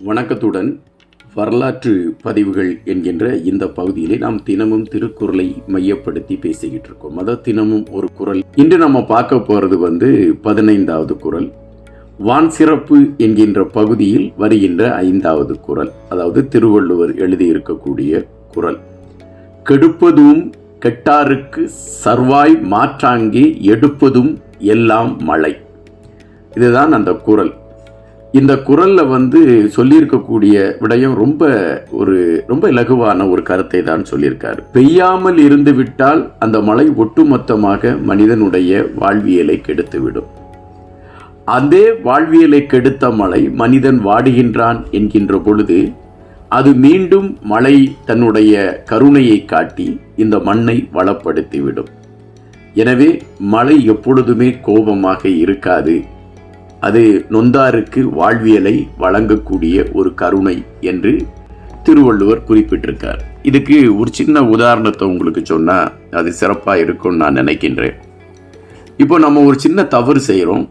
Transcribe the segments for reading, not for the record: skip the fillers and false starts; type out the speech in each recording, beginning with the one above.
வணக்கத்துடன் வரலாற்று பதிவுகள் என்கின்ற இந்த பகுதியிலே நாம் தினமும் திருக்குறளை மையப்படுத்தி பேசிக்கிட்டு இருக்கோம். தினமும் ஒரு குறள். இன்று நம்ம பார்க்க போறது 15வது குறள். வான் சிறப்பு என்கின்ற பகுதியில் வருகின்ற 5வது குறள், அதாவது திருவள்ளுவர் எழுதியிருக்கக்கூடிய குறள். கெடுப்பதும் கெட்டாருக்கு சர்வாய் மாற்றாங்கே எடுப்பதும் எல்லாம் மழை. இதுதான் அந்த குறள். இந்த குறள்ல சொல்லியிருக்கக்கூடிய விடயம் ரொம்ப இலகுவான ஒரு கருத்தை தான் சொல்லியிருக்காரு. பெய்யாமல் இருந்து விட்டால் அந்த மழை ஒட்டுமொத்தமாக மனிதனுடைய வாழ்வியலை கெடுத்துவிடும். அதே வாழ்வியலை கெடுத்த மழை மனிதன் வாடுகின்றான் என்கின்ற பொழுது அது மீண்டும் மழை தன்னுடைய கருணையை காட்டி இந்த மண்ணை வளப்படுத்திவிடும். எனவே மழை எப்பொழுதுமே கோபமாக இருக்காது. அது நொந்தாருக்கு வாழ்வியலை வழங்கக்கூடிய ஒரு கருணை என்று திருவள்ளுவர் குறிப்பிட்டிருக்கார். இதுக்கு ஒரு சின்ன உதாரணத்தை உங்களுக்கு சொன்னா அது சிறப்பா இருக்கும்னு நான் நினைக்கின்றேன். இப்போ நம்ம ஒரு சின்ன தவறு செய்கிறோம்.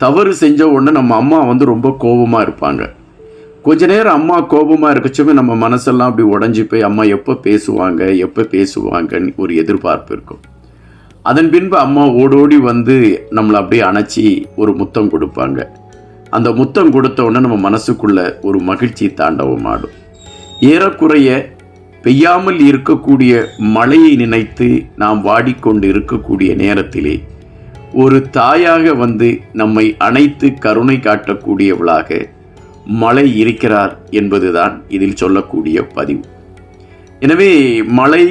தவறு செஞ்ச உடனே நம்ம அம்மா ரொம்ப கோபமா இருப்பாங்க. கொஞ்ச நேரம் அம்மா கோபமா இருக்கச்சுமே நம்ம மனசெல்லாம் அப்படி உடஞ்சி போய் அம்மா எப்போ பேசுவாங்கன்னு ஒரு எதிர்பார்ப்பு இருக்கும். அதன் பின்பு அம்மா ஓடோடி நம்மளை அப்படியே அணைச்சி ஒரு முத்தம் கொடுப்பாங்க. அந்த முத்தம் கொடுத்த உடனே நம்ம மனசுக்குள்ள ஒரு மகிழ்ச்சி தாண்டவம் ஆடும். ஏறக்குறைய பெய்யாமல் இருக்கக்கூடிய மழையை நினைத்து நாம் வாடிக்கொண்டு இருக்கக்கூடிய நேரத்திலே ஒரு தாயாக நம்மை அணைத்து கருணை காட்டக்கூடியவளாக மழை இருக்கிறார் என்பதுதான் இதில் சொல்லக்கூடிய பதிவு. எனவே மழை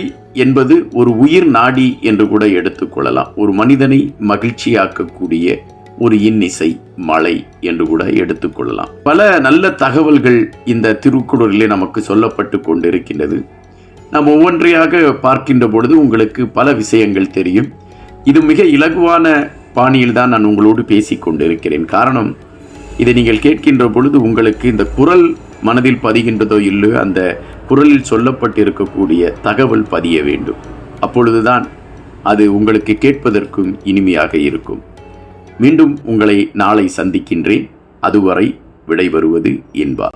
என்பது ஒரு உயிர் நாடி என்று கூட எடுத்துக்கொள்ளலாம். ஒரு மனிதனை மகிழ்ச்சியாக்கக்கூடிய ஒரு இன்னிசை மழை என்று கூட எடுத்துக்கொள்ளலாம். பல நல்ல தகவல்கள் இந்த திருக்குறளிலே நமக்கு சொல்லப்பட்டு கொண்டிருக்கின்றது. நாம் ஒவ்வொன்றையாக பார்க்கின்ற பொழுது உங்களுக்கு பல விஷயங்கள் தெரியும். இது மிக இலகுவான பாணியில் தான் நான் உங்களோடு பேசிக் கொண்டிருக்கிறேன். காரணம், இதை நீங்கள் கேட்கின்ற பொழுது உங்களுக்கு இந்த குறள் மனதில் பதிகின்றதோ இல்லையோ அந்த குறளில் சொல்லப்பட்டிருக்கக்கூடிய தகவல் பதிய வேண்டும். அப்பொழுதுதான் அது உங்களுக்கு கேட்பதற்கும் இனிமையாக இருக்கும். மீண்டும் உங்களை நாளை சந்திக்கின்றேன். அதுவரை விடைபெறுவது இன்பா.